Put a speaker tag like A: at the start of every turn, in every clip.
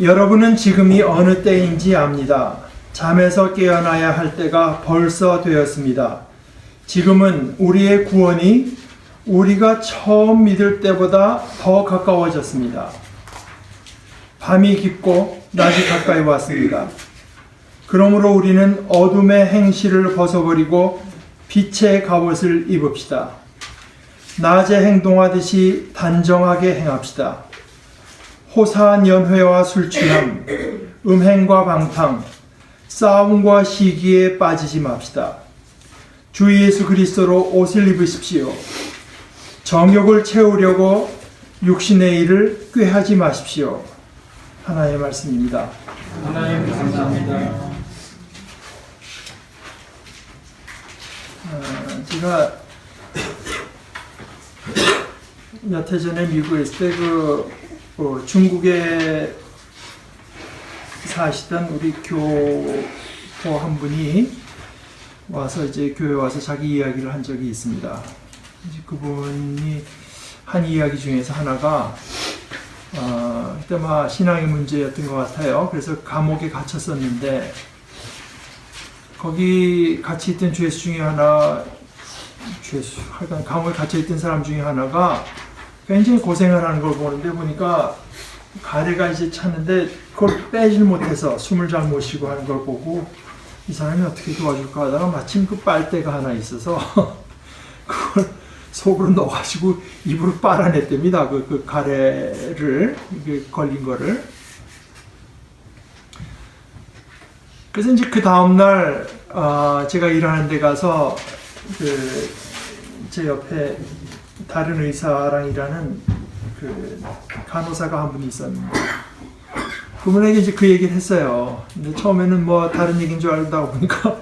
A: 여러분은 지금이 어느 때인지 압니다. 잠에서 깨어나야 할 때가 벌써 되었습니다. 지금은 우리의 구원이 우리가 처음 믿을 때보다 더 가까워졌습니다. 밤이 깊고 낮이 가까이 왔습니다. 그러므로 우리는 어둠의 행실을 벗어버리고 빛의 갑옷을 입읍시다. 낮에 행동하듯이 단정하게 행합시다. 호사한 연회와 술취함, 음행과 방탕, 싸움과 시기에 빠지지 맙시다. 주 예수 그리스도로 옷을 입으십시오. 정욕을 채우려고 육신의 일을 꾀하지 마십시오. 하나님의 말씀입니다.
B: 하나님 감사합니다.
A: 제가 몇 해 전에 미국에 있을 때 중국에 사시던 우리 교포 한 분이 와서 이제 교회 와서 자기 이야기를 한 적이 있습니다. 이제 그분이 한 이야기 중에서 하나가 그때 막 신앙의 문제였던 것 같아요. 그래서 감옥에 갇혔었는데 거기 같이 있던 죄수 중에 하나, 하여간 감옥에 갇혀있던 사람 중에 하나가 굉장히 고생을 하는 걸 보는데 보니까 가래가 이제 찼는데 그걸 빼질 못해서 숨을 잘 못 쉬고 하는 걸 보고 이 사람이 어떻게 도와줄까 하다가 마침 그 빨대가 하나 있어서 그걸 속으로 넣어가지고 입으로 빨아냈답니다. 그 가래를, 이게 걸린 거를. 그래서 이제 그 다음날 제가 일하는 데 가서 제 옆에 다른 의사랑 일하는 그 간호사가 한 분이 있었는데 그분에게 이제 그 얘기를 했어요. 근데 처음에는 뭐 다른 얘기인 줄 알다 보니까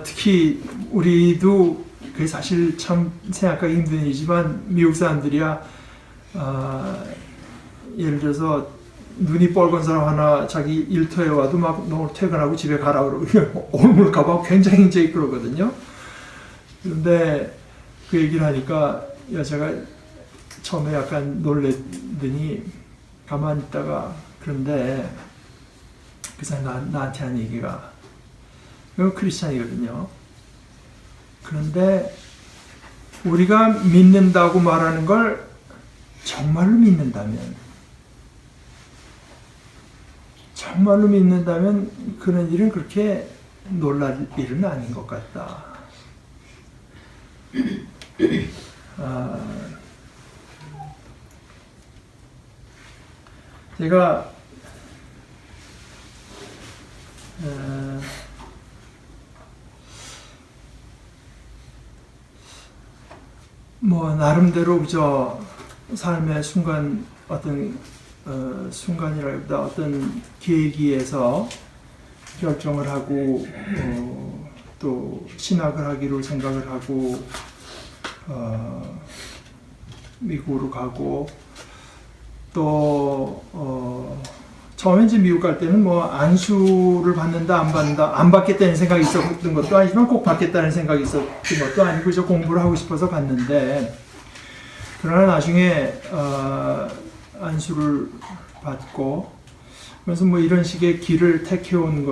A: 특히 우리도 그게 사실 참 생각하기 힘든 일이지만 미국 사람들이야 예를 들어서 눈이 뻘건 사람 하나 자기 일터에 와도 막 너 퇴근하고 집에 가라 그러고 오늘 가봐 굉장히 그러거든요. 그런데 그 얘기를 하니까 여자가 처음에 약간 놀랬더니 가만히 있다가 그런데 그 사람이 나한테 한 얘기가 이건 크리스찬이거든요. 그런데 우리가 믿는다고 말하는 걸 정말로 믿는다면 그런 일은 그렇게 놀랄 일은 아닌 것 같다. 제가 뭐 나름대로 그저 삶의 순간 어떤 순간이라기보다 어떤 계기에서 결정을 하고 또 신학을 하기로 생각을 하고 미국으로 가고 또 처음에 이제 미국 갈 때는 뭐 안수를 받는다 안 받는다 안 받겠다는 생각이 있었던 것도 아니지만 꼭 받겠다는 생각이 있었던 것도 아니고 저 공부를 하고 싶어서 갔는데 그러나 나중에 안수를 받고 그래서 뭐 이런 식의 길을 택해온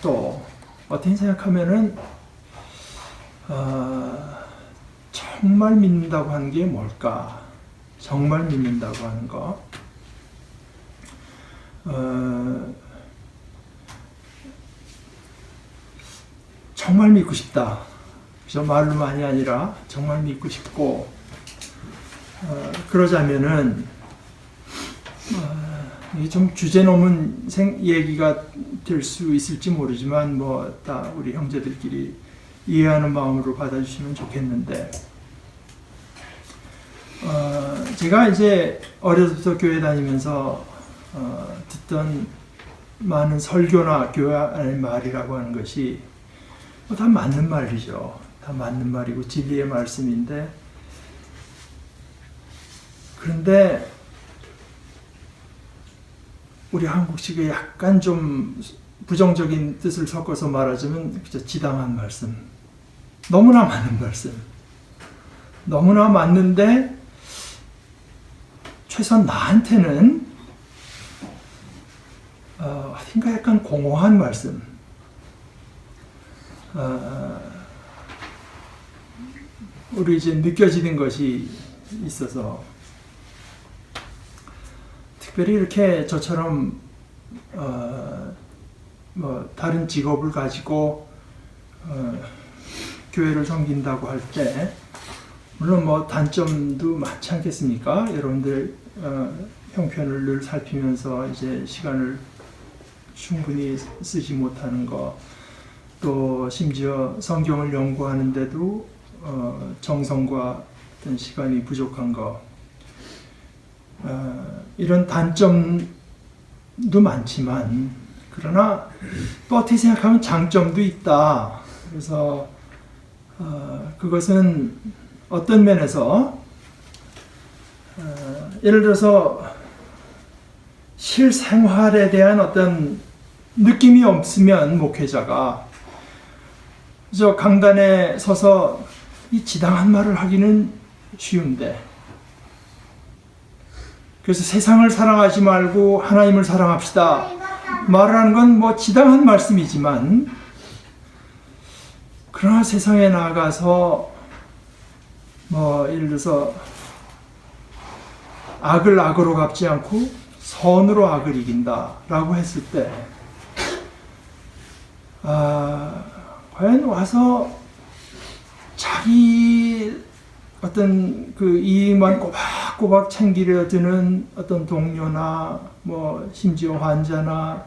A: 것도 어떻게 생각하면은 정말 믿는다고 하는 게 뭘까? 정말 믿는다고 하는 거. 정말 믿고 싶다. 저 말로만이 아니라 정말 믿고 싶고 그러자면은 이게 좀 주제 넘은 얘기가 될 수 있을지 모르지만 뭐 다 우리 형제들끼리 이해하는 마음으로 받아주시면 좋겠는데 제가 이제 어려서부터 교회 다니면서 듣던 많은 설교나 교회 안의 말이라고 하는 것이 다 맞는 말이죠. 다 맞는 말이고 진리의 말씀인데 그런데 우리 한국식에 약간 좀 부정적인 뜻을 섞어서 말하자면 그저 지당한 말씀, 너무나 맞는 말씀, 너무나 맞는데 최소한 나한테는 그러니까 약간 공허한 말씀. 우리 이제 느껴지는 것이 있어서 특별히 이렇게 저처럼 뭐 다른 직업을 가지고 교회를 섬긴다고 할 때 물론 뭐 단점도 많지 않겠습니까? 여러분들 형편을 늘 살피면서 이제 시간을 충분히 쓰지 못하는 거, 또 심지어 성경을 연구하는데도 정성과 어떤 시간이 부족한 거, 이런 단점도 많지만 그러나 또 어떻게 생각하면 장점도 있다. 그래서 그것은 어떤 면에서 예를 들어서 실생활에 대한 어떤 느낌이 없으면 목회자가 저 강단에 서서 이 지당한 말을 하기는 쉬운데, 그래서 세상을 사랑하지 말고 하나님을 사랑합시다 말을 하는 건 뭐 지당한 말씀이지만, 그러나 세상에 나가서 뭐 예를 들어서 악을 악으로 갚지 않고 선으로 악을 이긴다 라고 했을 때 과연 와서 자기 어떤 그 이익만 꼬박꼬박 챙기려 드는 어떤 동료나 뭐 심지어 환자나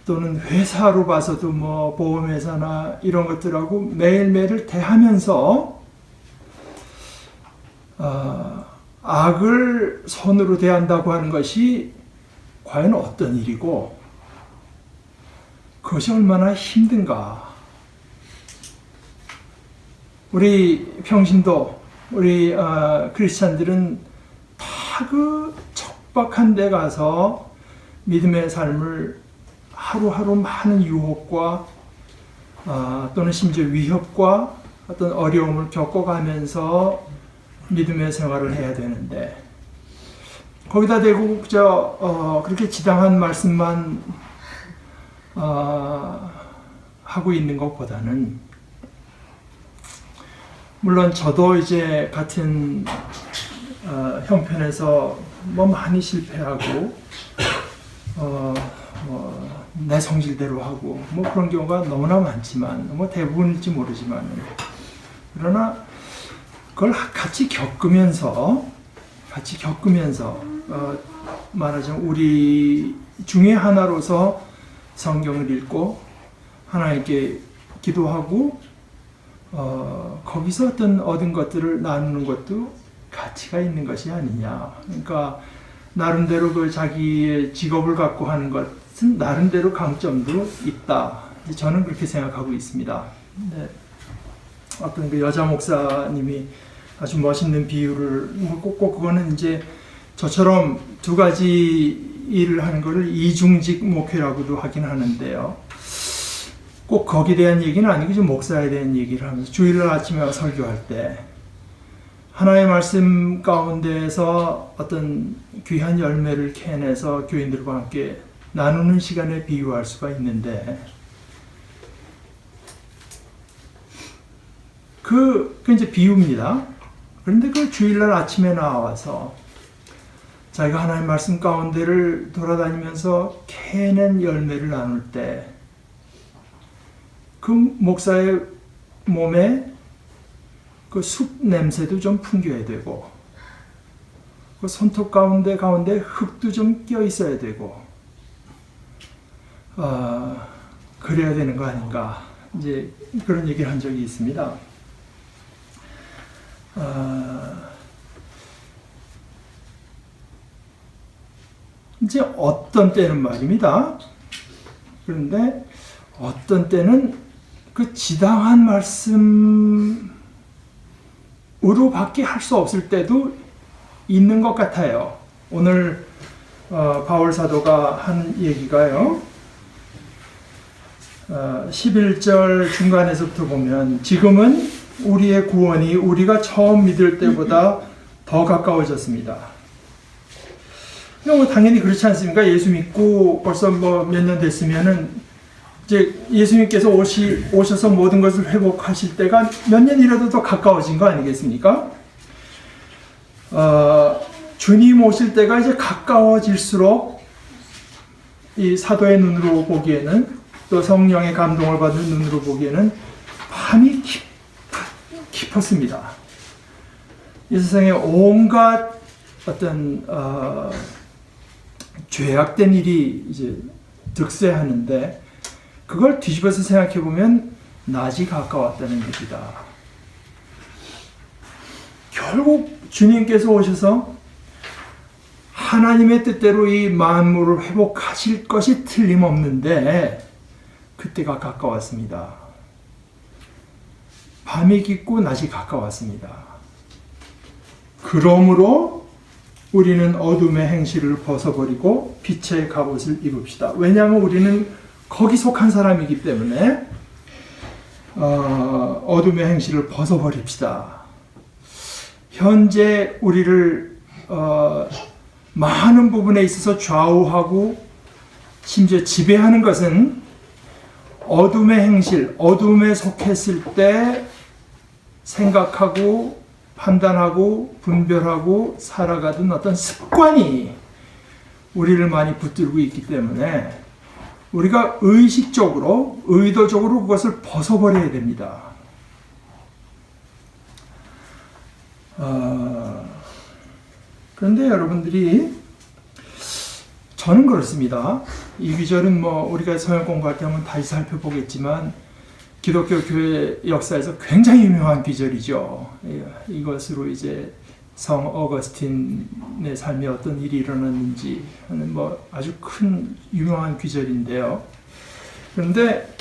A: 또는 회사로 봐서도 뭐 보험회사나 이런 것들하고 매일매일 대하면서 악을 선으로 대한다고 하는 것이 과연 어떤 일이고 그것이 얼마나 힘든가. 우리 평신도, 우리 크리스찬들은 다 그 척박한 데 가서 믿음의 삶을 하루하루 많은 유혹과 또는 심지어 위협과 어떤 어려움을 겪어가면서 믿음의 생활을 해야 되는데, 거기다 대고 그렇게 지당한 말씀만 하고 있는 것보다는, 물론 저도 이제 같은 형편에서 뭐 많이 실패하고 내 성질대로 하고 뭐 그런 경우가 너무나 많지만, 뭐 대부분일지 모르지만, 그러나 그걸 같이 겪으면서 말하자면 우리 중에 하나로서 성경을 읽고 하나님께 기도하고 거기서 어떤 얻은 것들을 나누는 것도 가치가 있는 것이 아니냐. 그러니까 나름대로 그 자기의 직업을 갖고 하는 것은 나름대로 강점도 있다. 저는 그렇게 생각하고 있습니다. 네. 어떤 그 여자 목사님이 아주 멋있는 비유를, 꼭 그거는 이제 저처럼 두 가지 일을 하는 것을 이중직 목회라고도 하긴 하는데요. 꼭 거기에 대한 얘기는 아니고 좀 목사에 대한 얘기를 하면서 주일날 아침에 설교할 때 하나님의 말씀 가운데에서 어떤 귀한 열매를 캐내서 교인들과 함께 나누는 시간에 비유할 수가 있는데, 그 이제 비유입니다. 그런데 그 주일날 아침에 나와서 자기가 하나님의 말씀 가운데를 돌아다니면서 캐낸 열매를 나눌 때 그 목사의 몸에 그 숲 냄새도 좀 풍겨야 되고, 그 손톱 가운데 흙도 좀 껴 있어야 되고, 그래야 되는 거 아닌가, 이제 그런 얘기를 한 적이 있습니다. 이제 어떤 때는 말입니다. 그런데 어떤 때는 그 지당한 말씀으로 밖에 할 수 없을 때도 있는 것 같아요. 오늘 바울 사도가 한 얘기가요. 11절 중간에서부터 보면, 지금은 우리의 구원이 우리가 처음 믿을 때보다 더 가까워졌습니다. 뭐 당연히 그렇지 않습니까? 예수 믿고 벌써 뭐 몇 년 됐으면은 이제 예수님께서 오셔서 모든 것을 회복하실 때가 몇 년이라도 더 가까워진 거 아니겠습니까? 주님 오실 때가 이제 가까워질수록 이 사도의 눈으로 보기에는 또 성령의 감동을 받는 눈으로 보기에는 밤이 깊었습니다. 이 세상에 온갖 어떤 죄악된 일이 이제 득세하는데 그걸 뒤집어서 생각해 보면 낮이 가까웠다는 얘기다. 결국 주님께서 오셔서 하나님의 뜻대로 이 만물을 회복하실 것이 틀림없는데 그때가 가까웠습니다. 밤이 깊고 낮이 가까웠습니다. 그러므로 우리는 어둠의 행실을 벗어버리고 빛의 갑옷을 입읍시다. 왜냐하면 우리는 거기 속한 사람이기 때문에 어둠의 행실을 벗어버립시다. 현재 우리를 많은 부분에 있어서 좌우하고 심지어 지배하는 것은 어둠의 행실, 어둠에 속했을 때 생각하고 판단하고 분별하고 살아가던 어떤 습관이 우리를 많이 붙들고 있기 때문에 우리가 의식적으로, 의도적으로 그것을 벗어버려야 됩니다. 그런데 여러분들이 저는 그렇습니다. 이 비절은 뭐 우리가 서양 공부할 때 한번 다시 살펴보겠지만 기독교 교회 역사에서 굉장히 유명한 비절이죠. 이것으로 이제 성 어거스틴의 삶에 어떤 일이 일어났는지 하는 뭐 아주 큰 유명한 비절인데요. 그런데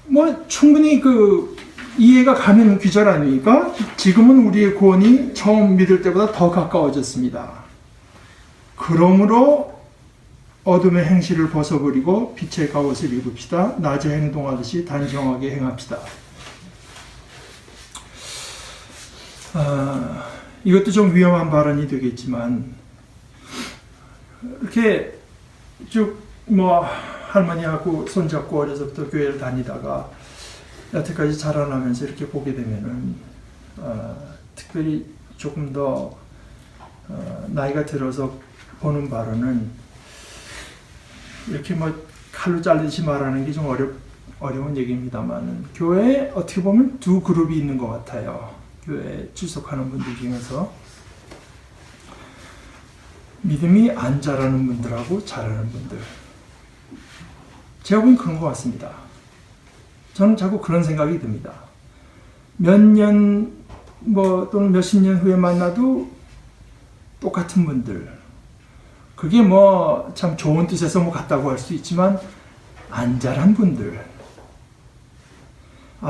A: 뭐 충분히 이해가 가는 귀절 아닙니까? 지금은 우리의 구원이 처음 믿을 때보다 더 가까워졌습니다. 그러므로 어둠의 행실을 벗어버리고 빛의 갑옷을 입읍시다. 낮에 행동하듯이 단정하게 행합시다. 이것도 좀 위험한 발언이 되겠지만 이렇게 쭉 뭐 할머니하고 손잡고 어려서부터 교회를 다니다가 여태까지 자라나면서 이렇게 보게 되면은 특별히 조금 더 나이가 들어서 보는 바로는 이렇게 뭐 칼로 자르듯이 말하는 게 좀 어려운 얘기입니다만 교회에 어떻게 보면 두 그룹이 있는 것 같아요. 교회에 출석하는 분들 중에서 믿음이 안 자라는 분들하고 자라는 분들. 제가 보기엔 그런 것 같습니다. 저는 자꾸 그런 생각이 듭니다. 몇 년, 또는 몇십 년 후에 만나도 똑같은 분들. 그게 참 좋은 뜻에서 같다고 할 수 있지만, 안 자란 분들.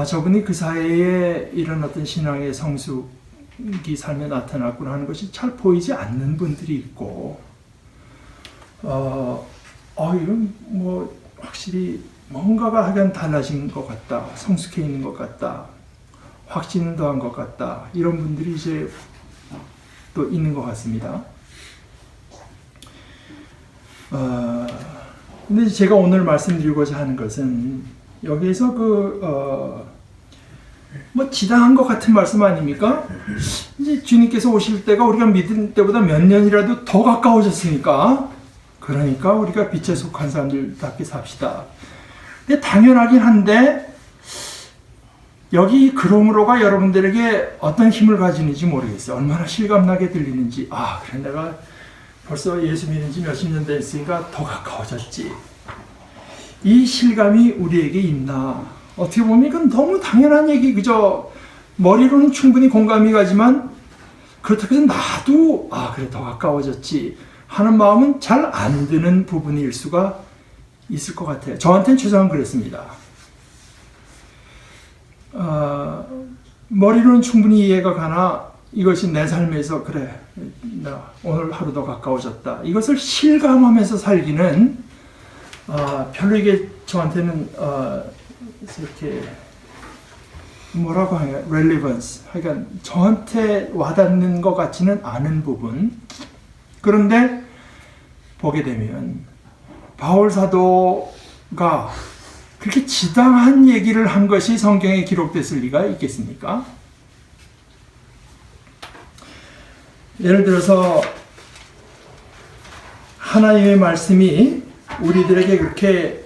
A: 저분이 그 사이에 이런 어떤 신앙의 성숙이 삶에 나타났구나 하는 것이 잘 보이지 않는 분들이 있고, 이건 확실히 뭔가가 하여간 달라진 것 같다. 성숙해 있는 것 같다. 확신은 더한 것 같다. 이런 분들이 이제 또 있는 것 같습니다. 근데 제가 오늘 말씀드리고자 하는 것은 여기에서 지당한 것 같은 말씀 아닙니까? 이제 주님께서 오실 때가 우리가 믿은 때보다 몇 년이라도 더 가까워졌으니까 그러니까 우리가 빛에 속한 사람들답게 삽시다. 근데 당연하긴 한데 여기 그러므로가 여러분들에게 어떤 힘을 가지는지 모르겠어요. 얼마나 실감나게 들리는지. 그래 내가 벌써 예수 믿은 지 몇십 년 됐으니까 더 가까워졌지. 이 실감이 우리에게 있나. 어떻게 보면 이건 너무 당연한 얘기, 그저 머리로는 충분히 공감이 가지만 그렇다고 해서 나도 그래 더 가까워졌지 하는 마음은 잘 안 드는 부분일 수가 있을 것 같아요. 저한테는 최소한 그랬습니다. 머리로는 충분히 이해가 가나 이것이 내 삶에서 그래 나 오늘 하루 더 가까워졌다. 이것을 실감하면서 살기는 별로 이게 저한테는 이렇게 뭐라고 하냐, relevance, 그러니까 저한테 와닿는 것 같지는 않은 부분. 그런데 보게 되면 바울 사도가 그렇게 지당한 얘기를 한 것이 성경에 기록됐을 리가 있겠습니까? 예를 들어서 하나님의 말씀이 우리들에게 그렇게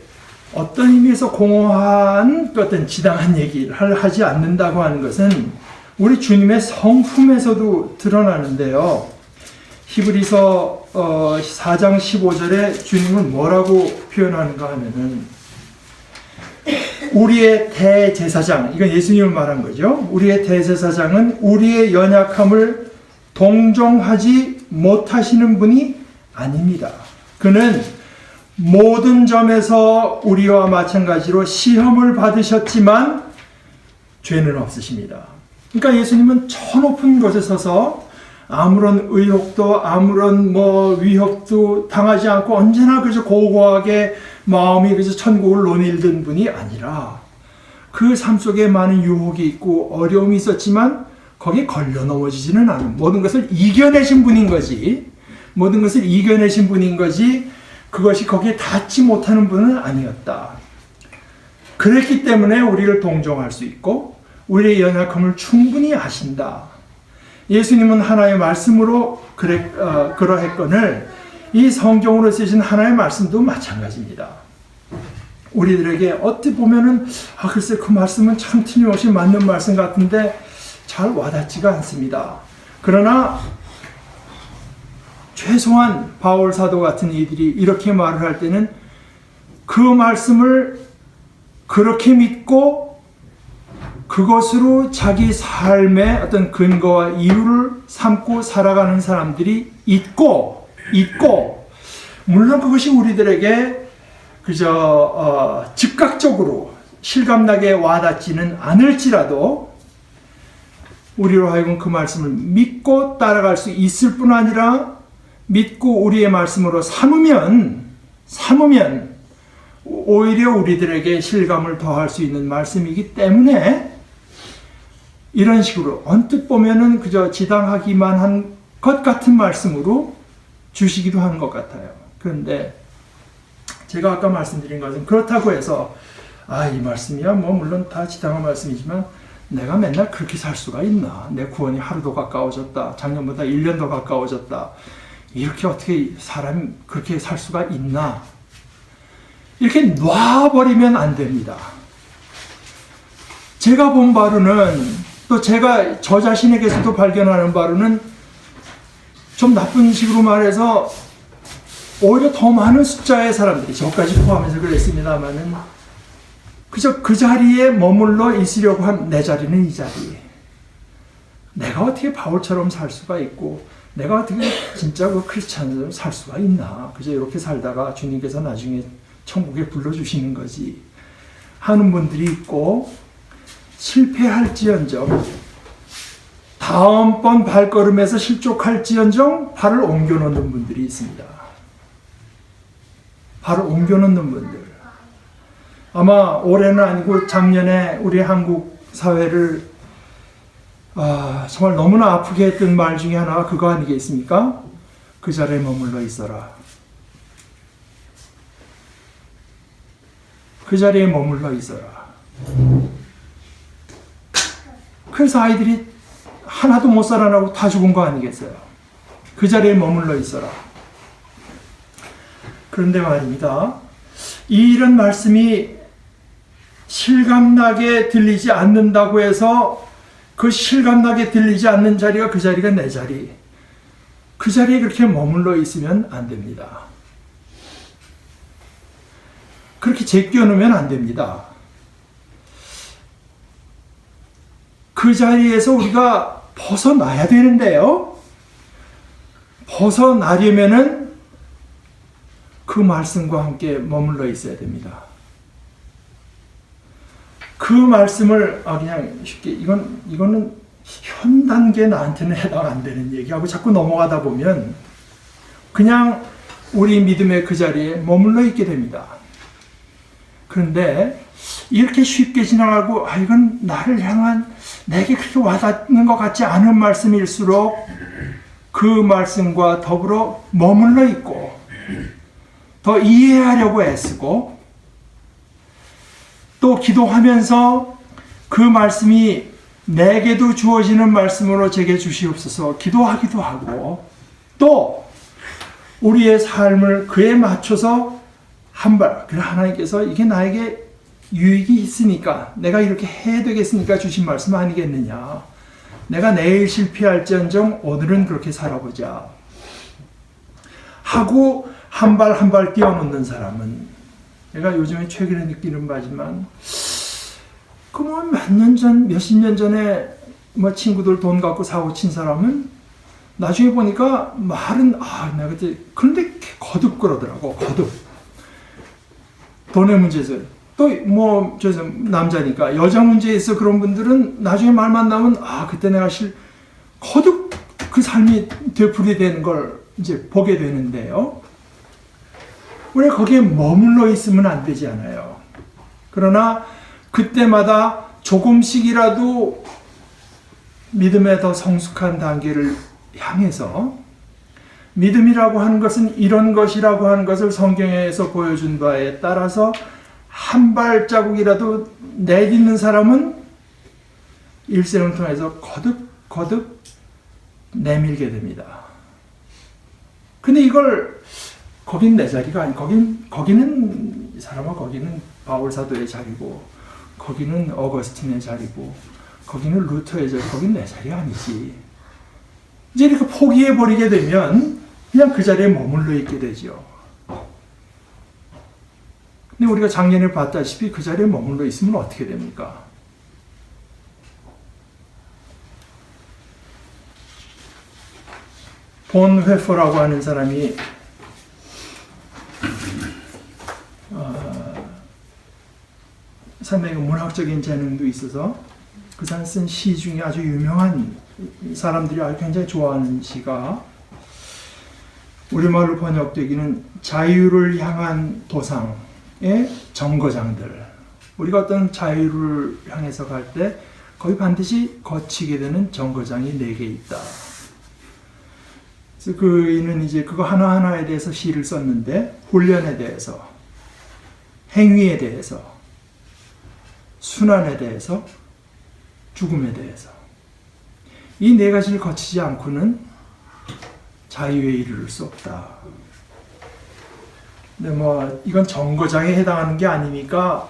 A: 어떤 의미에서 공허한 어떤 지당한 얘기를 하지 않는다고 하는 것은 우리 주님의 성품에서도 드러나는데요. 히브리서 4장 15절에 주님은 뭐라고 표현하는가 하면은 우리의 대제사장, 이건 예수님을 말한 거죠. 우리의 대제사장은 우리의 연약함을 동정하지 못하시는 분이 아닙니다. 그는 모든 점에서 우리와 마찬가지로 시험을 받으셨지만 죄는 없으십니다. 그러니까 예수님은 저 높은 곳에 서서 아무런 의혹도 아무런 위협도 당하지 않고 언제나 그저 고고하게 마음이 그저 천국을 논일던 분이 아니라 그 삶 속에 많은 유혹이 있고 어려움이 있었지만 거기에 걸려 넘어지지는 않은 모든 것을 이겨내신 분인 거지. 모든 것을 이겨내신 분인 거지 그것이 거기에 닿지 못하는 분은 아니었다. 그랬기 때문에 우리를 동정할 수 있고 우리의 연약함을 충분히 아신다. 예수님은 하나의 말씀으로 그러했거늘 이 성경으로 쓰신 하나의 말씀도 마찬가지입니다. 우리들에게 어떻게 보면은 글쎄 그 말씀은 참 틀림없이 맞는 말씀 같은데 잘 와닿지가 않습니다. 그러나 최소한 바울 사도 같은 이들이 이렇게 말을 할 때는 그 말씀을 그렇게 믿고 그것으로 자기 삶의 어떤 근거와 이유를 삼고 살아가는 사람들이 있고 물론 그것이 우리들에게 그저 즉각적으로 실감나게 와닿지는 않을지라도 우리로 하여금 그 말씀을 믿고 따라갈 수 있을 뿐 아니라 믿고 우리의 말씀으로 삼으면 오히려 우리들에게 실감을 더할 수 있는 말씀이기 때문에 이런 식으로 언뜻 보면은 그저 지당하기만 한 것 같은 말씀으로 주시기도 하는 것 같아요. 그런데 제가 아까 말씀드린 것은 그렇다고 해서 이 말씀이야 물론 다 지당한 말씀이지만 내가 맨날 그렇게 살 수가 있나? 내 구원이 하루도 가까워졌다. 작년보다 1년 더 가까워졌다. 이렇게 어떻게 사람이 그렇게 살 수가 있나? 이렇게 놔버리면 안 됩니다. 제가 본 바로는 또 제가 저 자신에게서도 발견하는 바로는 좀 나쁜 식으로 말해서 오히려 더 많은 숫자의 사람들이 저까지 포함해서 그랬습니다만은 그저 그 자리에 머물러 있으려고 한 내 자리는 이 자리. 내가 어떻게 바울처럼 살 수가 있고 내가 어떻게 진짜 그 크리스찬으로 살 수가 있나. 그저 이렇게 살다가 주님께서 나중에 천국에 불러주시는 거지 하는 분들이 있고 실패할지언정 다음번 발걸음에서 실족할지언정 발을 옮겨놓는 분들이 있습니다. 발을 옮겨놓는 분들. 아마 올해는 아니고 작년에 우리 한국 사회를 정말 너무나 아프게 했던 말 중에 하나가 그거 아니겠습니까? 그 자리에 머물러 있어라. 그 자리에 머물러 있어라. 그래서 아이들이 하나도 못 살아나고 다 죽은 거 아니겠어요? 그 자리에 머물러 있어라. 그런데 말입니다. 이런 말씀이 실감나게 들리지 않는다고 해서 그 실감나게 들리지 않는 자리가 그 자리가 내 자리. 그 자리에 그렇게 머물러 있으면 안 됩니다. 그렇게 제껴놓으면 안 됩니다. 그 자리에서 우리가 벗어나야 되는데요. 벗어나려면은 그 말씀과 함께 머물러 있어야 됩니다. 그 말씀을 그냥 쉽게 이거는 현 단계 나한테는 해당 안 되는 얘기하고 자꾸 넘어가다 보면 그냥 우리 믿음의 그 자리에 머물러 있게 됩니다. 그런데 이렇게 쉽게 지나가고 이건 나를 향한 내게 그렇게 와닿는 것 같지 않은 말씀일수록 그 말씀과 더불어 머물러 있고 더 이해하려고 애쓰고 또 기도하면서 그 말씀이 내게도 주어지는 말씀으로 제게 주시옵소서 기도하기도 하고 또 우리의 삶을 그에 맞춰서 한발 그래 하나님께서 이게 나에게 유익이 있으니까 내가 이렇게 해야 되겠으니까 주신 말씀 아니겠느냐. 내가 내일 실패할지언정 오늘은 그렇게 살아보자 하고 한 발 한 발 뛰어놓는 사람은 내가 요즘에 최근에 느끼는 바지만 그 뭐 몇 년 전, 몇십 년 전에 뭐 친구들 돈 갖고 사고 친 사람은 나중에 보니까 말은 내가 그때 그런데 거듭 그러더라고. 거듭 돈의 문제에서 또 뭐 남자니까 여자 문제에서 그런 분들은 나중에 말만 나면 그때 내가 거듭 그 삶이 되풀이되는 걸 이제 보게 되는데요. 우리가 거기에 머물러 있으면 안 되지 않아요. 그러나 그때마다 조금씩이라도 믿음의 더 성숙한 단계를 향해서 믿음이라고 하는 것은 이런 것이라고 하는 것을 성경에서 보여준 바에 따라서 한 발자국이라도 내딛는 사람은 일생을 통해서 거듭 내밀게 됩니다. 근데 이걸 거긴 내 자리가 아니 거기는 이 사람아 거기는 바울 사도의 자리고 거기는 어거스틴의 자리고 거기는 루터의 자리 거긴 내 자리가 아니지. 이제 이렇게 포기해 버리게 되면 그냥 그 자리에 머물러 있게 되죠. 근데 우리가 작년에 봤다시피 그 자리에 머물러 있으면 어떻게 됩니까? 본 회포라고 하는 사람이 상당히 문학적인 재능도 있어서 그 사람 쓴 시 중에 아주 유명한 사람들이 아주 굉장히 좋아하는 시가 우리말로 번역되기는 자유를 향한 도상의 정거장들. 우리가 어떤 자유를 향해서 갈 때 거기 반드시 거치게 되는 정거장이 4개 있다. 그래서 그이는 이제 그거 하나하나에 대해서 시를 썼는데 훈련에 대해서, 행위에 대해서, 순환에 대해서, 죽음에 대해서 이 4가지를 거치지 않고는 자유에 이르를 수 없다. 근데 뭐 이건 정거장에 해당하는 게 아니니까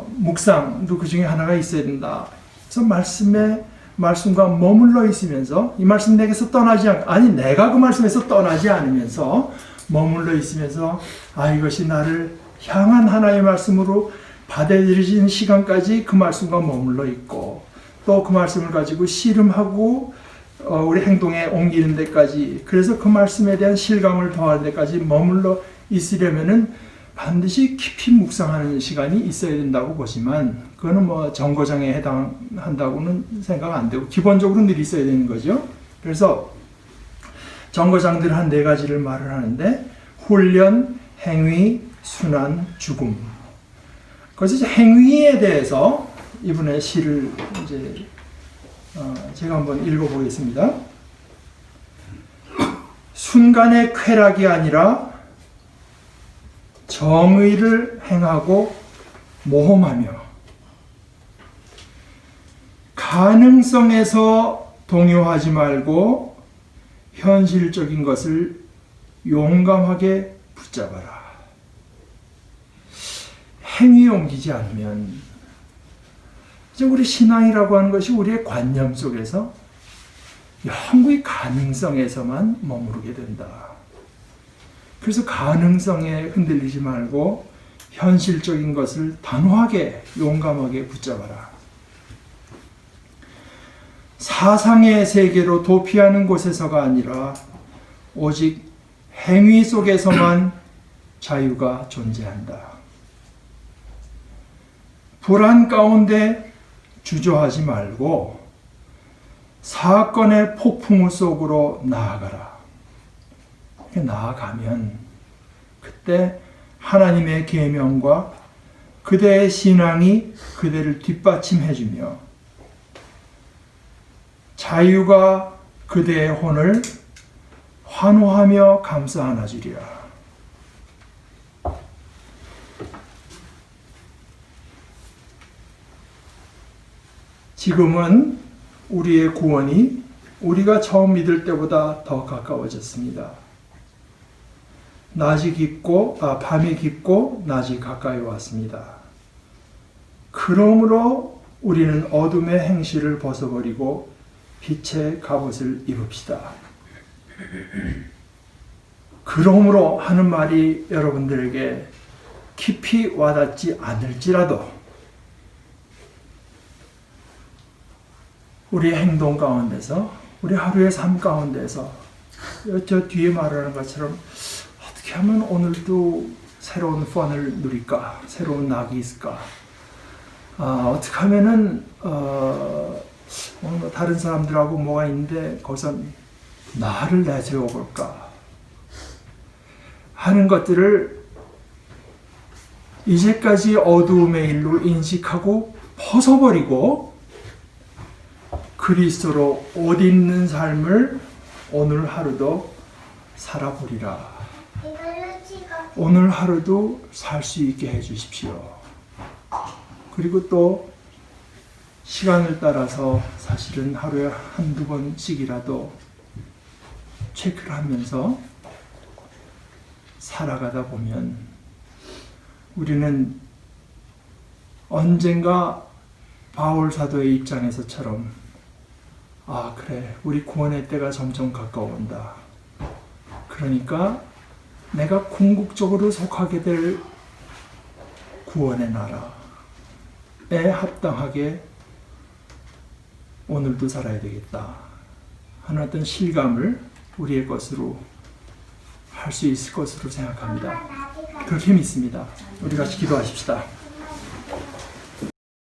A: 묵상도 그 중에 하나가 있어야 된다. 그래서 말씀과 머물러 있으면서 이 말씀 내게서 떠나지 내가 그 말씀에서 떠나지 않으면서 머물러 있으면서 이것이 나를 향한 하나의 말씀으로 받아들여지는 시간까지 그 말씀과 머물러 있고 또 그 말씀을 가지고 씨름하고 우리 행동에 옮기는 데까지 그래서 그 말씀에 대한 실감을 더하는 데까지 머물러 있으려면은 반드시 깊이 묵상하는 시간이 있어야 된다고 보지만 그거는 뭐 정거장에 해당한다고는 생각 안 되고 기본적으로 늘 있어야 되는 거죠. 그래서 정거장들 한 4가지를 말을 하는데 훈련, 행위, 순환, 죽음. 그래서 행위에 대해서 이분의 시를 이제 제가 한번 읽어보겠습니다. 순간의 쾌락이 아니라 정의를 행하고 모험하며 가능성에서 동요하지 말고 현실적인 것을 용감하게 붙잡아라. 행위에 옮기지 않으면 이제 우리 신앙이라고 하는 것이 우리의 관념 속에서 영구히 가능성에서만 머무르게 된다. 그래서 가능성에 흔들리지 말고 현실적인 것을 단호하게 용감하게 붙잡아라. 사상의 세계로 도피하는 곳에서가 아니라 오직 행위 속에서만 자유가 존재한다. 불안 가운데 주저하지 말고 사건의 폭풍 속으로 나아가라. 나아가면 그때 하나님의 계명과 그대의 신앙이 그대를 뒷받침해주며 자유가 그대의 혼을 환호하며 감싸 안아주리라. 지금은 우리의 구원이 우리가 처음 믿을 때보다 더 가까워졌습니다. 밤이 깊고 낮이 가까이 왔습니다. 그러므로 우리는 어둠의 행실을 벗어버리고 빛의 갑옷을 입읍시다. 그러므로 하는 말이 여러분들에게 깊이 와닿지 않을지라도 우리의 행동 가운데서, 우리 하루의 삶 가운데서 저 뒤에 말하는 것처럼 어떻게 하면 오늘도 새로운 펀을 누릴까? 새로운 낙이 있을까? 어떻게 하면은 다른 사람들하고 뭐가 있는데 거기서 나를 내세워 볼까? 하는 것들을 이제까지 어두움의 일로 인식하고 벗어버리고 그리스도로 옷 입는 삶을 오늘 하루도 살아보리라. 오늘 하루도 살 수 있게 해주십시오. 그리고 또 시간을 따라서 사실은 하루에 한두 번씩이라도 체크를 하면서 살아가다 보면 우리는 언젠가 바울 사도의 입장에서처럼 그래, 우리 구원의 때가 점점 가까워온다. 그러니까 내가 궁극적으로 속하게 될 구원의 나라에 합당하게 오늘도 살아야 되겠다 하는 어떤 실감을 우리의 것으로 할 수 있을 것으로 생각합니다. 그렇게 믿습니다. 우리 같이 기도하십시다.